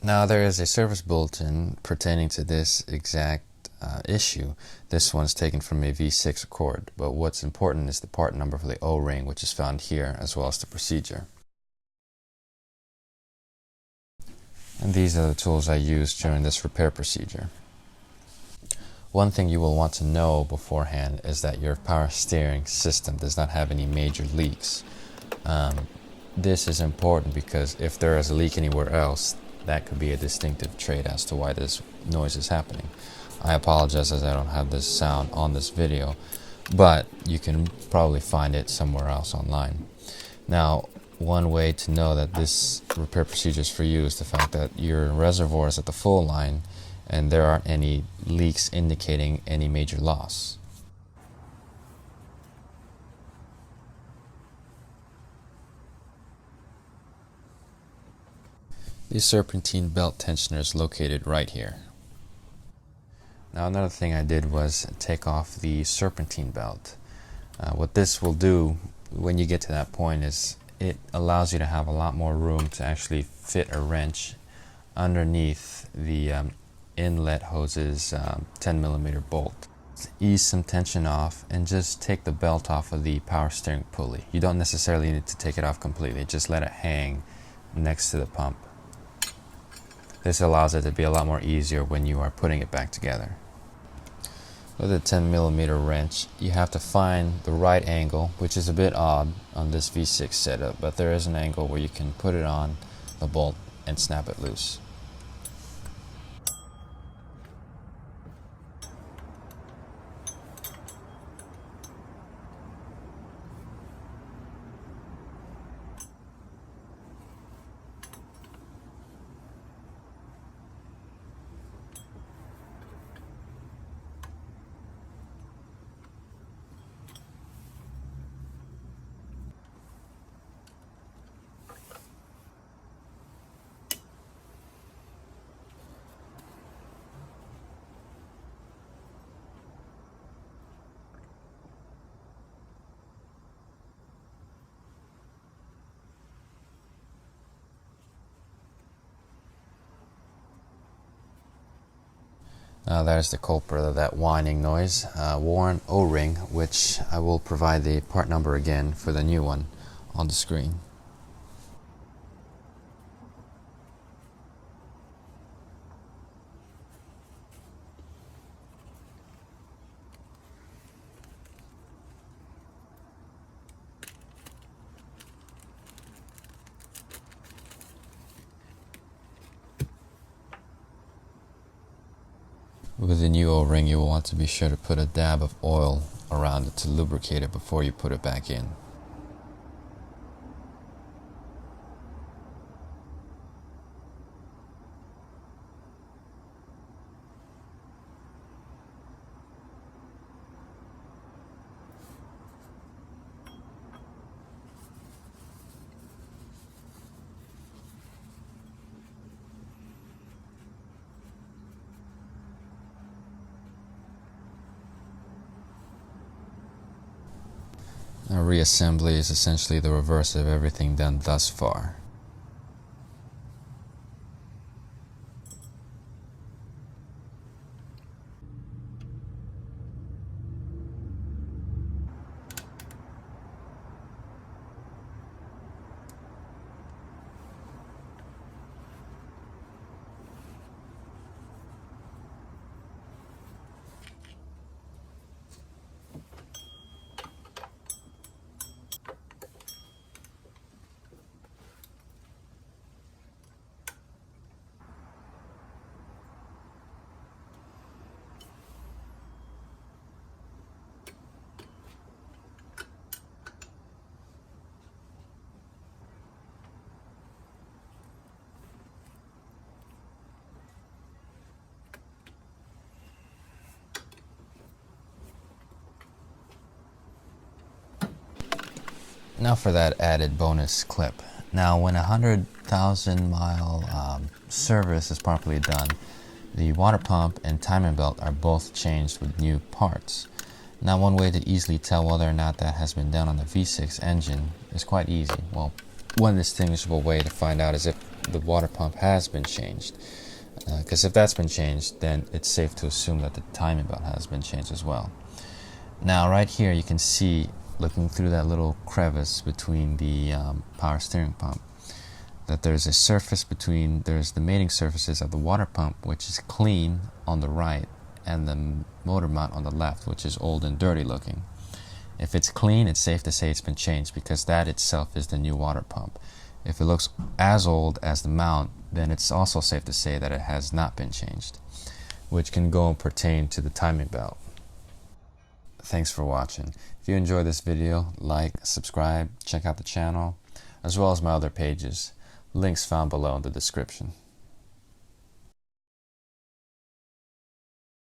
Now there is a service bulletin pertaining to this exact issue. This one's taken from a V6 Accord, but what's important is the part number for the O-ring, which is found here, as well as the procedure. And these are the tools I used during this repair procedure. One thing you will want to know beforehand is that your power steering system does not have any major leaks. This is important because if there is a leak anywhere else, that could be a distinctive trait as to why this noise is happening. I apologize as I don't have this sound on this video, but you can probably find it somewhere else online. Now, one way to know that this repair procedure is for you is the fact that your reservoir is at the full line and there aren't any leaks indicating any major loss. The serpentine belt tensioner is located right here. Now another thing I did was take off the serpentine belt. What this will do when you get to that point is it allows you to have a lot more room to actually fit a wrench underneath the inlet hose's 10mm bolt. Ease some tension off and just take the belt off of the power steering pulley. You don't necessarily need to take it off completely, just let it hang next to the pump. This allows it to be a lot more easier when you are putting it back together. With a 10mm wrench, you have to find the right angle, which is a bit odd on this V6 setup, but there is an angle where you can put it on the bolt and snap it loose. Now there's the culprit of that whining noise, worn O-ring, which I will provide the part number again for the new one on the screen. With the new O-ring, you will want to be sure to put a dab of oil around it to lubricate it before you put it back in. A reassembly is essentially the reverse of everything done thus far. Now for that added bonus clip. Now when a 100,000 mile service is properly done, the water pump and timing belt are both changed with new parts. Now one way to easily tell whether or not that has been done on the V6 engine is quite easy. Well, one distinguishable way to find out is if the water pump has been changed. Because if that's been changed, then it's safe to assume that the timing belt has been changed as well. Now right here you can see, looking through that little crevice between the power steering pump, that there's a surface between, there's the mating surfaces of the water pump, which is clean on the right, and the motor mount on the left, which is old and dirty looking. If it's clean, it's safe to say it's been changed, because that itself is the new water pump. If it looks as old as the mount, then it's also safe to say that it has not been changed, which can go and pertain to the timing belt. Thanks for watching. If you enjoyed this video, like, subscribe, check out the channel, as well as my other pages. Links found below in the description.